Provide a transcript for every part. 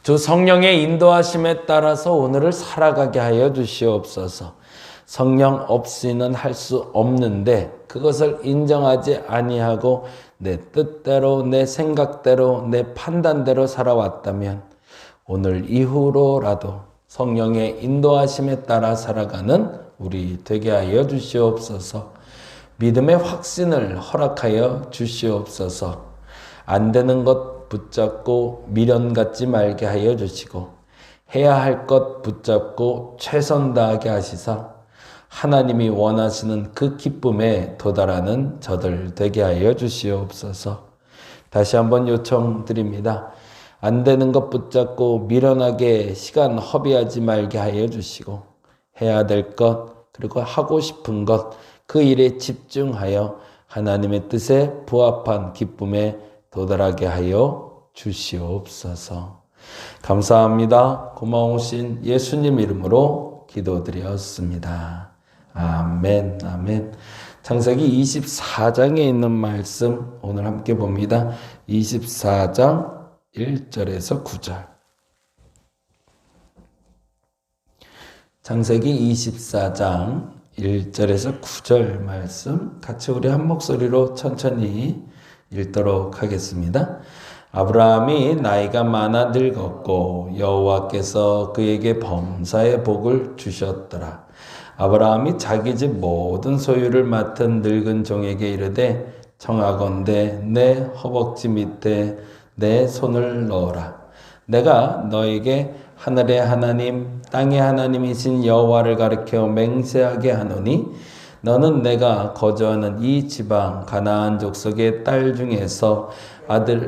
주 성령의 인도하심에 따라서 오늘을 살아가게 하여 주시옵소서. 성령 없이는 할 수 없는데 그것을 인정하지 아니하고 내 뜻대로, 내 생각대로, 내 판단대로 살아왔다면 오늘 이후로라도 성령의 인도하심에 따라 살아가는 우리 되게 하여 주시옵소서. 믿음의 확신을 허락하여 주시옵소서. 안 되는 것 붙잡고 미련 갖지 말게 하여 주시고 해야 할 것 붙잡고 최선 다하게 하시사 하나님이 원하시는 그 기쁨에 도달하는 저들 되게 하여 주시옵소서. 다시 한번 요청드립니다. 안 되는 것 붙잡고 미련하게 시간 허비하지 말게 하여 주시고 해야 될 것 그리고 하고 싶은 것 그 일에 집중하여 하나님의 뜻에 부합한 기쁨에 도달하게 하여 주시옵소서. 감사합니다. 고마우신 예수님 이름으로 기도드렸습니다. 아멘, 아멘. 창세기 24장에 있는 말씀 오늘 함께 봅니다. 24장 1절에서 9절. 창세기 24장 1절에서 9절 말씀 같이 우리 한 목소리로 천천히 읽도록 하겠습니다. 아브라함이 나이가 많아 늙었고 여호와께서 그에게 범사의 복을 주셨더라. 아브라함이 자기 집 모든 소유를 맡은 늙은 종에게 이르되 청하건대 내 허벅지 밑에 내 손을 넣어라. 내가 너에게 하늘의 하나님 땅의 하나님이신 여호와를 가리켜 맹세하게 하노니 너는 내가 거주하는 이 지방 가나안 족속의 딸 중에서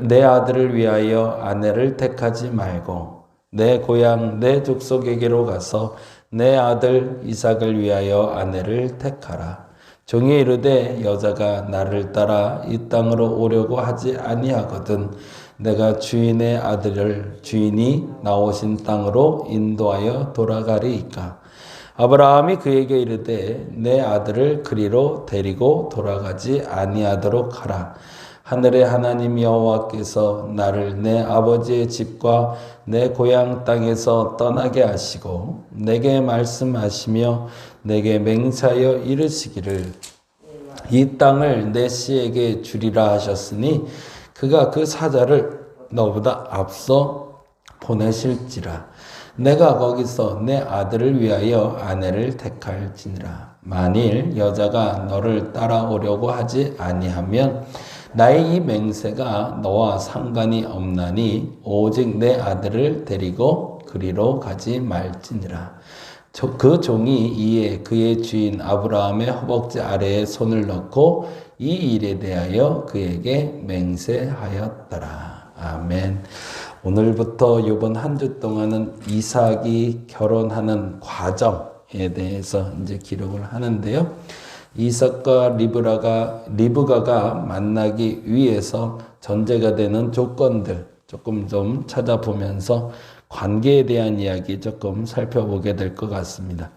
내 아들을 위하여 아내를 택하지 말고 내 고향 내 족속에게로 가서 내 아들 이삭을 위하여 아내를 택하라. 종이 이르되 여자가 나를 따라 이 땅으로 오려고 하지 아니하거든 내가 주인의 아들을 주인이 나오신 땅으로 인도하여 돌아가리이까. 아브라함이 그에게 이르되 내 아들을 그리로 데리고 돌아가지 아니하도록 하라. 하늘의 하나님 여호와께서 나를 내 아버지의 집과 내 고향 땅에서 떠나게 하시고 내게 말씀하시며 내게 맹세하여 이르시기를 이 땅을 내 씨에게 주리라 하셨으니 그가 그 사자를 너보다 앞서 보내실지라. 내가 거기서 내 아들을 위하여 아내를 택할지니라. 만일 여자가 너를 따라오려고 하지 아니하면 나의 이 맹세가 너와 상관이 없나니 오직 내 아들을 데리고 그리로 가지 말지니라. 그 종이 이에 그의 주인 아브라함의 허벅지 아래에 손을 넣고 이 일에 대하여 그에게 맹세하였더라. 아멘. 오늘부터 이번 한 주 동안은 이삭이 결혼하는 과정에 대해서 이제 기록을 하는데요. 이삭과 리브가가 만나기 위해서 전제가 되는 조건들 조금 좀 찾아보면서 관계에 대한 이야기 조금 살펴보게 될 것 같습니다.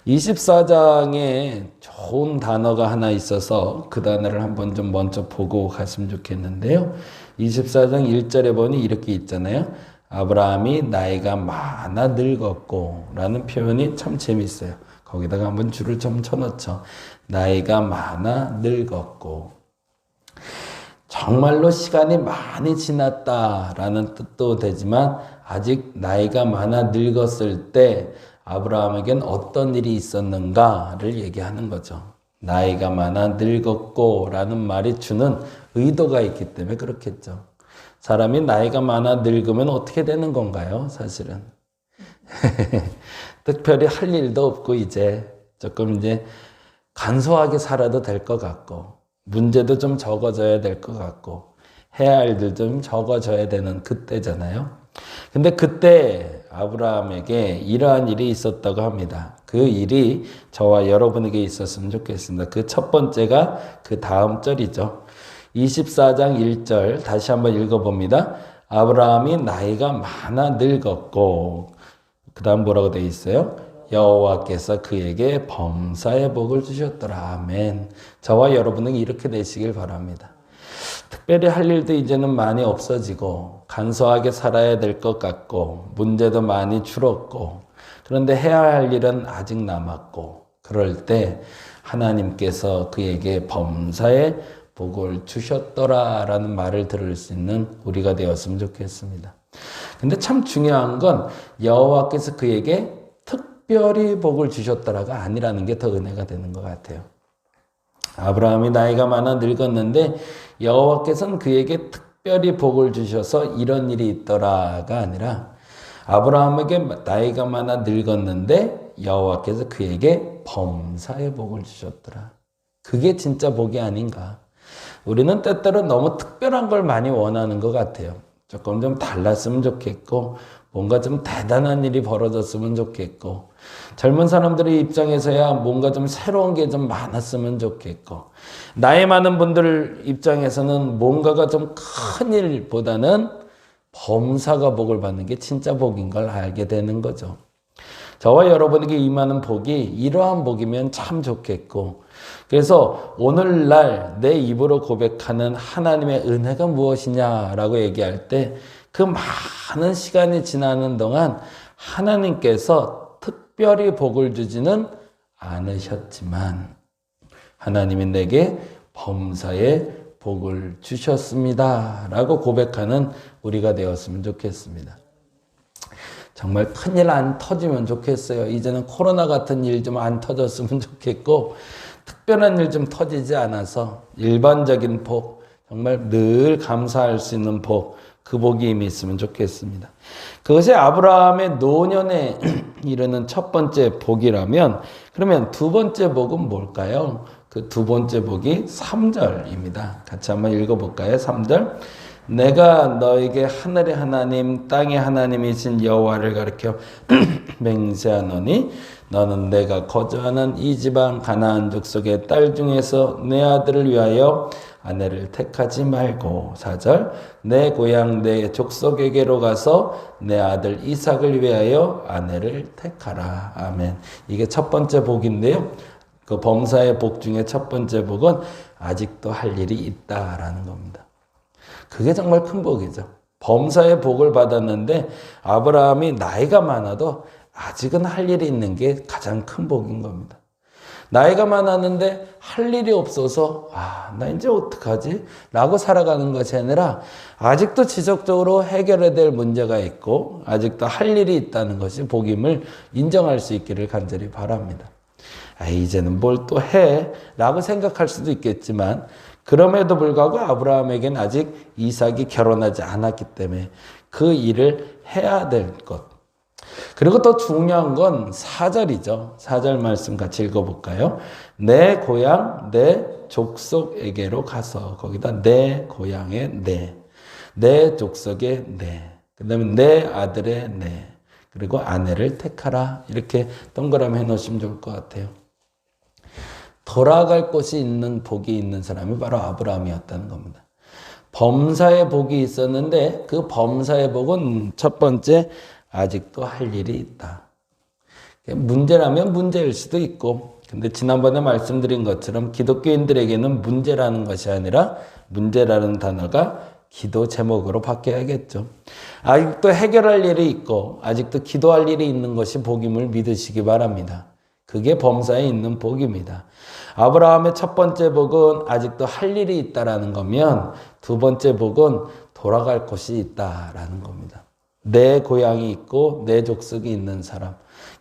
24장에 좋은 단어가 하나 있어서 그 단어를 한번 좀 먼저 보고 갔으면 좋겠는데요. 24장 1절에 보니 이렇게 있잖아요. 아브라함이 나이가 많아 늙었고 라는 표현이 참 재밌어요. 거기다가 한번 줄을 좀 쳐놓죠. 나이가 많아 늙었고. 정말로 시간이 많이 지났다라는 뜻도 되지만 아직 나이가 많아 늙었을 때 아브라함에겐 어떤 일이 있었는가를 얘기하는 거죠. 나이가 많아 늙었고 라는 말이 주는 의도가 있기 때문에 그렇겠죠. 사람이 나이가 많아 늙으면 어떻게 되는 건가요? 사실은. 특별히 할 일도 없고 이제 조금 이제 간소하게 살아도 될 것 같고 문제도 좀 적어져야 될 것 같고 해야 할 일도 좀 적어져야 되는 그때잖아요. 근데 그때 아브라함에게 이러한 일이 있었다고 합니다. 그 일이 저와 여러분에게 있었으면 좋겠습니다. 그 첫 번째가 그 다음 절이죠. 24장 1절 다시 한번 읽어봅니다. 아브라함이 나이가 많아 늙었고 그 다음 뭐라고 되어 있어요? 여호와께서 그에게 범사의 복을 주셨더라. 아멘. 저와 여러분은 이렇게 되시길 바랍니다. 특별히 할 일도 이제는 많이 없어지고 간소하게 살아야 될 것 같고 문제도 많이 줄었고 그런데 해야 할 일은 아직 남았고 그럴 때 하나님께서 그에게 범사의 복을 주셨더라 라는 말을 들을 수 있는 우리가 되었으면 좋겠습니다. 근데 참 중요한 건 여호와께서 그에게 특별히 복을 주셨더라가 아니라는 게 더 은혜가 되는 것 같아요. 아브라함이 나이가 많아 늙었는데 여호와께서는 그에게 특별히 복을 주셔서 이런 일이 있더라가 아니라 아브라함에게 나이가 많아 늙었는데 여호와께서 그에게 범사의 복을 주셨더라. 그게 진짜 복이 아닌가. 우리는 때때로 너무 특별한 걸 많이 원하는 것 같아요. 조금 좀 달랐으면 좋겠고 뭔가 좀 대단한 일이 벌어졌으면 좋겠고 젊은 사람들의 입장에서야 뭔가 좀 새로운 게 좀 많았으면 좋겠고 나이 많은 분들 입장에서는 뭔가가 좀 큰 일보다는 범사가 복을 받는 게 진짜 복인 걸 알게 되는 거죠. 저와 여러분에게 임하는 복이 이러한 복이면 참 좋겠고 그래서 오늘날 내 입으로 고백하는 하나님의 은혜가 무엇이냐라고 얘기할 때 그 많은 시간이 지나는 동안 하나님께서 특별히 복을 주지는 않으셨지만 하나님이 내게 범사의 복을 주셨습니다 라고 고백하는 우리가 되었으면 좋겠습니다. 정말 큰일 안 터지면 좋겠어요. 이제는 코로나 같은 일 좀 안 터졌으면 좋겠고 특별한 일 좀 터지지 않아서 일반적인 복, 정말 늘 감사할 수 있는 복, 그 복이 이미 있으면 좋겠습니다. 그것이 아브라함의 노년에 이르는 첫 번째 복이라면 그러면 두 번째 복은 뭘까요? 그 두 번째 복이 3절입니다. 같이 한번 읽어볼까요? 3절. 내가 너에게 하늘의 하나님 땅의 하나님이신 여호와를 가리켜 맹세하노니 너는 내가 거주하는 이 지방 가나안 족속의 딸 중에서 내 아들을 위하여 아내를 택하지 말고 4절 내 고향 내 족속에게로 가서 내 아들 이삭을 위하여 아내를 택하라. 아멘. 이게 첫 번째 복인데요. 그 범사의 복 중에 첫 번째 복은 아직도 할 일이 있다라는 겁니다. 그게 정말 큰 복이죠. 범사의 복을 받았는데 아브라함이 나이가 많아도 아직은 할 일이 있는 게 가장 큰 복인 겁니다. 나이가 많았는데 할 일이 없어서 나 이제 어떡하지? 라고 살아가는 것이 아니라 아직도 지속적으로 해결해야 될 문제가 있고 아직도 할 일이 있다는 것이 복임을 인정할 수 있기를 간절히 바랍니다. 이제는 뭘 또 해? 라고 생각할 수도 있겠지만 그럼에도 불구하고 아브라함에게는 아직 이삭이 결혼하지 않았기 때문에 그 일을 해야 될 것. 그리고 또 중요한 건 4절이죠. 4절 말씀 같이 읽어볼까요? 내 고향, 내 족속에게로 가서 거기다 내 고향의 내 족속의 그 다음에 내 아들의 그리고 아내를 택하라. 이렇게 동그라미 해놓으시면 좋을 것 같아요. 돌아갈 곳이 있는 복이 있는 사람이 바로 아브라함이었다는 겁니다. 범사의 복이 있었는데 그 범사의 복은 첫 번째 아직도 할 일이 있다. 문제라면 문제일 수도 있고 근데 지난번에 말씀드린 것처럼 기독교인들에게는 문제라는 것이 아니라 문제라는 단어가 기도 제목으로 바뀌어야겠죠. 아직도 해결할 일이 있고 아직도 기도할 일이 있는 것이 복임을 믿으시기 바랍니다. 그게 범사에 있는 복입니다. 아브라함의 첫 번째 복은 아직도 할 일이 있다라는 거면 두 번째 복은 돌아갈 곳이 있다라는 겁니다. 내 고향이 있고 내 족속이 있는 사람,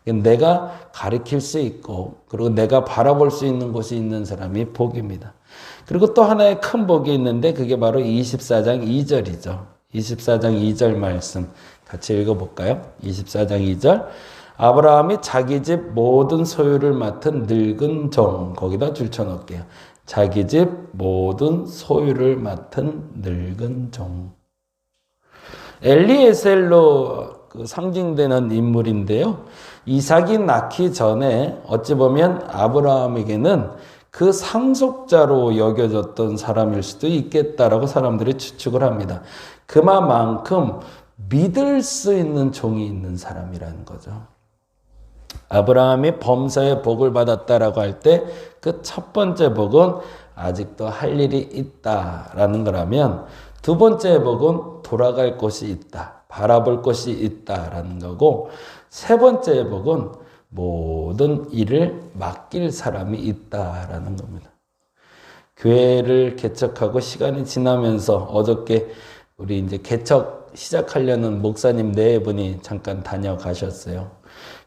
내가 가리킬 수 있고 그리고 내가 바라볼 수 있는 곳이 있는 사람이 복입니다. 그리고 또 하나의 큰 복이 있는데 그게 바로 24장 2절이죠. 24장 2절 말씀 같이 읽어볼까요? 24장 2절 아브라함이 자기 집 모든 소유를 맡은 늙은 종 거기다 줄쳐놓을게요. 자기 집 모든 소유를 맡은 늙은 종. 엘리에셀로 상징되는 인물인데요. 이삭이 낳기 전에 어찌 보면 아브라함에게는 그 상속자로 여겨졌던 사람일 수도 있겠다라고 사람들이 추측을 합니다. 그만큼 믿을 수 있는 종이 있는 사람이라는 거죠. 아브라함이 범사에 복을 받았다라고 할 때 그 첫 번째 복은 아직도 할 일이 있다라는 거라면 두 번째 복은 돌아갈 곳이 있다, 바라볼 곳이 있다라는 거고 세 번째 복은 모든 일을 맡길 사람이 있다라는 겁니다. 교회를 개척하고 시간이 지나면서 어저께 우리 이제 개척 시작하려는 목사님 네 분이 잠깐 다녀가셨어요.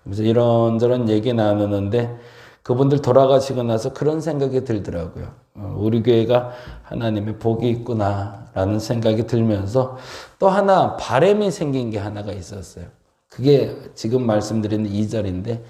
그래서 이런저런 얘기 나누는데 그분들 돌아가시고 나서 그런 생각이 들더라고요. 우리 교회가 하나님의 복이 있구나라는 생각이 들면서 또 하나 바람이 생긴 게 하나가 있었어요. 그게 지금 말씀드리는 2절인데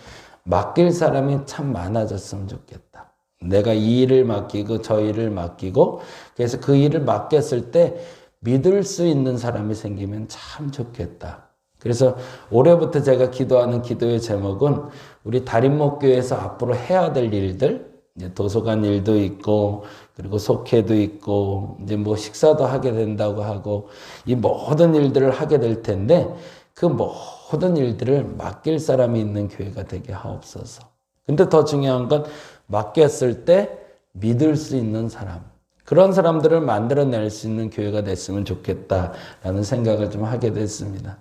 맡길 사람이 참 많아졌으면 좋겠다. 내가 이 일을 맡기고 저 일을 맡기고 그래서 그 일을 맡겼을 때 믿을 수 있는 사람이 생기면 참 좋겠다. 그래서 올해부터 제가 기도하는 기도의 제목은 우리 다림목교회에서 앞으로 해야 될 일들, 이제 도서관 일도 있고, 그리고 속회도 있고, 이제 뭐 식사도 하게 된다고 하고, 이 모든 일들을 하게 될 텐데, 그 모든 일들을 맡길 사람이 있는 교회가 되게 하옵소서. 근데 더 중요한 건 맡겼을 때 믿을 수 있는 사람. 그런 사람들을 만들어낼 수 있는 교회가 됐으면 좋겠다라는 생각을 좀 하게 됐습니다.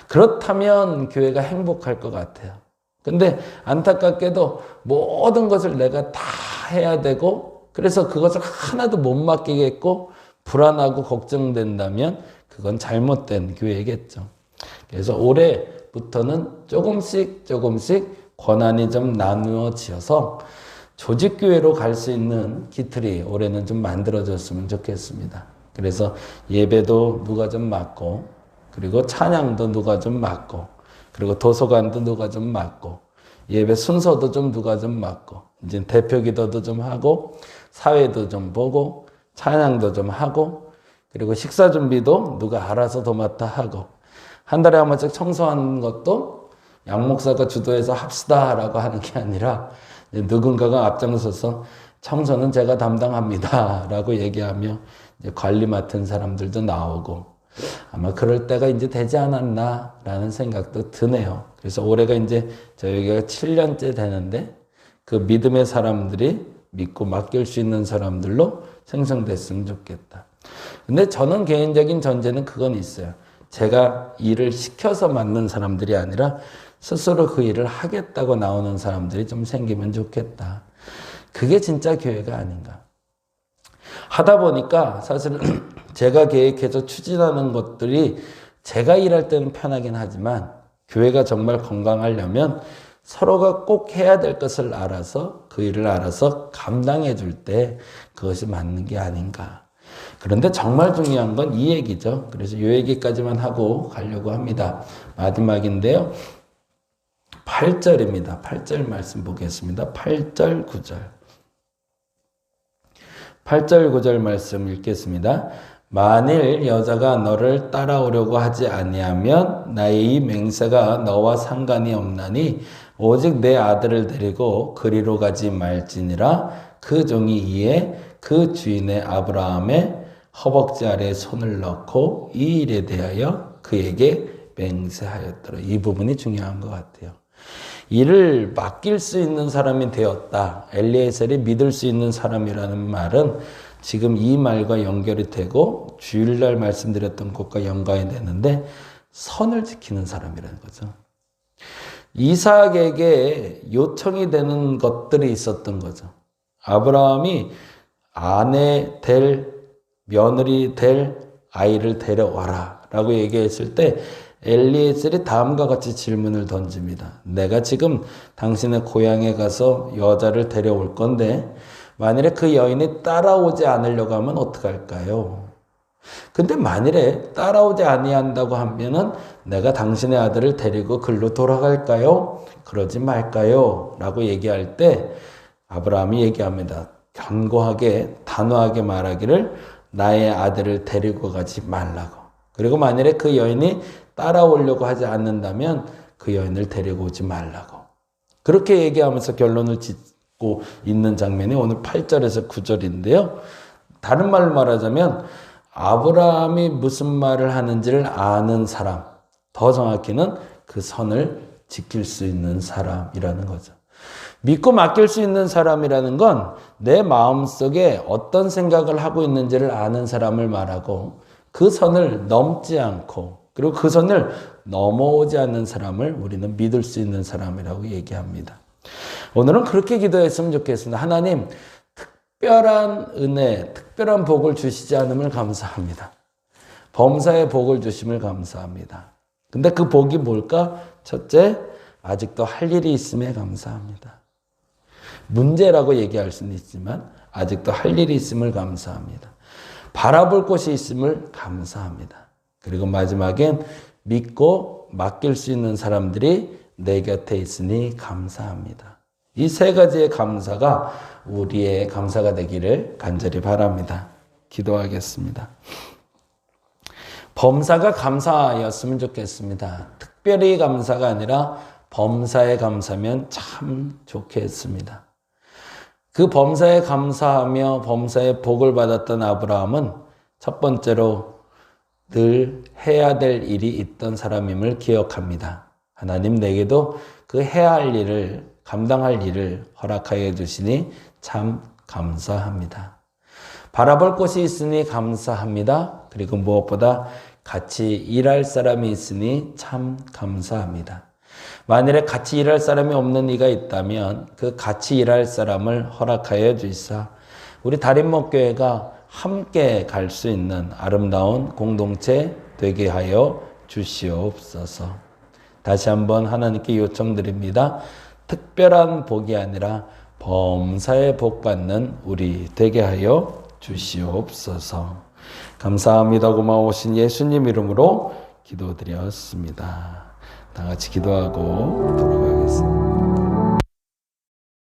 그렇다면 교회가 행복할 것 같아요. 근데 안타깝게도 모든 것을 내가 다 해야 되고 그래서 그것을 하나도 못 맡기겠고 불안하고 걱정된다면 그건 잘못된 교회겠죠. 그래서 올해부터는 조금씩 권한이 좀 나누어지어서 조직교회로 갈 수 있는 기틀이 올해는 좀 만들어졌으면 좋겠습니다. 그래서 예배도 누가 좀 맡고 그리고 찬양도 누가 좀 맡고 그리고 도서관도 누가 좀 맡고 예배 순서도 좀 누가 좀 맡고 이제 대표 기도도 좀 하고 사회도 좀 보고 찬양도 좀 하고 그리고 식사 준비도 누가 알아서 도맡아 하고 한 달에 한 번씩 청소하는 것도 양 목사가 주도해서 합시다라고 하는 게 아니라 누군가가 앞장서서 청소는 제가 담당합니다라고 얘기하며 이제 관리 맡은 사람들도 나오고 아마 그럴 때가 이제 되지 않았나라는 생각도 드네요. 그래서 올해가 이제 저희가 7년째 되는데 그 믿음의 사람들이 믿고 맡길 수 있는 사람들로 생성됐으면 좋겠다. 근데 저는 개인적인 전제는 그건 있어요. 제가 일을 시켜서 맡는 사람들이 아니라 스스로 그 일을 하겠다고 나오는 사람들이 좀 생기면 좋겠다. 그게 진짜 교회가 아닌가. 하다 보니까 사실은 제가 계획해서 추진하는 것들이 제가 일할 때는 편하긴 하지만 교회가 정말 건강하려면 서로가 꼭 해야 될 것을 알아서 그 일을 알아서 감당해 줄 때 그것이 맞는 게 아닌가. 그런데 정말 중요한 건 이 얘기죠. 그래서 이 얘기까지만 하고 가려고 합니다. 마지막인데요. 8절입니다. 8절 말씀 보겠습니다. 8절, 9절. 8절, 9절 말씀 읽겠습니다. 만일 여자가 너를 따라오려고 하지 아니하면 나의 이 맹세가 너와 상관이 없나니 오직 내 아들을 데리고 그리로 가지 말지니라. 그 종이 이에 그 주인의 아브라함의 허벅지 아래에 손을 넣고 이 일에 대하여 그에게 맹세하였더라. 이 부분이 중요한 것 같아요. 이를 맡길 수 있는 사람이 되었다. 엘리에셀이 믿을 수 있는 사람이라는 말은 지금 이 말과 연결이 되고 주일날 말씀드렸던 것과 연관이 되는데 선을 지키는 사람이라는 거죠. 이삭에게 요청이 되는 것들이 있었던 거죠. 아브라함이 아내 될 며느리 될 아이를 데려와라 라고 얘기했을 때 엘리에셀이 다음과 같이 질문을 던집니다. 내가 지금 당신의 고향에 가서 여자를 데려올 건데 만일에 그 여인이 따라오지 않으려고 하면 어떡할까요? 근데 만일에 따라오지 아니한다고 하면은 내가 당신의 아들을 데리고 글로 돌아갈까요? 그러지 말까요? 라고 얘기할 때 아브라함이 얘기합니다. 견고하게 단호하게 말하기를 나의 아들을 데리고 가지 말라고. 그리고 만일에 그 여인이 따라오려고 하지 않는다면 그 여인을 데리고 오지 말라고. 그렇게 얘기하면서 결론을 짓고 있는 장면이 오늘 8절에서 9절인데요. 다른 말로 말하자면 아브라함이 무슨 말을 하는지를 아는 사람, 더 정확히는 그 선을 지킬 수 있는 사람이라는 거죠. 믿고 맡길 수 있는 사람이라는 건 내 마음속에 어떤 생각을 하고 있는지를 아는 사람을 말하고 그 선을 넘지 않고 그리고 그 선을 넘어오지 않는 사람을 우리는 믿을 수 있는 사람이라고 얘기합니다. 오늘은 그렇게 기도했으면 좋겠습니다. 하나님, 특별한 은혜, 특별한 복을 주시지 않음을 감사합니다. 범사의 복을 주심을 감사합니다. 근데 그 복이 뭘까? 첫째, 아직도 할 일이 있음에 감사합니다. 문제라고 얘기할 수는 있지만 아직도 할 일이 있음을 감사합니다. 바라볼 곳이 있음을 감사합니다. 그리고 마지막엔 믿고 맡길 수 있는 사람들이 내 곁에 있으니 감사합니다. 이 세 가지의 감사가 우리의 감사가 되기를 간절히 바랍니다. 기도하겠습니다. 범사가 감사였으면 좋겠습니다. 특별히 감사가 아니라 범사에 감사면 참 좋겠습니다. 그 범사에 감사하며 범사의 복을 받았던 아브라함은 첫 번째로 늘 해야 될 일이 있던 사람임을 기억합니다. 하나님 내게도 그 해야 할 일을, 감당할 일을 허락하여 주시니 참 감사합니다. 바라볼 곳이 있으니 감사합니다. 그리고 무엇보다 같이 일할 사람이 있으니 참 감사합니다. 만일에 같이 일할 사람이 없는 이가 있다면 그 같이 일할 사람을 허락하여 주시사 우리 달인목교회가 함께 갈 수 있는 아름다운 공동체 되게 하여 주시옵소서. 다시 한번 하나님께 요청드립니다. 특별한 복이 아니라 범사에 복 받는 우리 되게 하여 주시옵소서. 감사합니다. 고마우신 예수님 이름으로 기도드렸습니다. 다 같이 기도하고 돌아가요.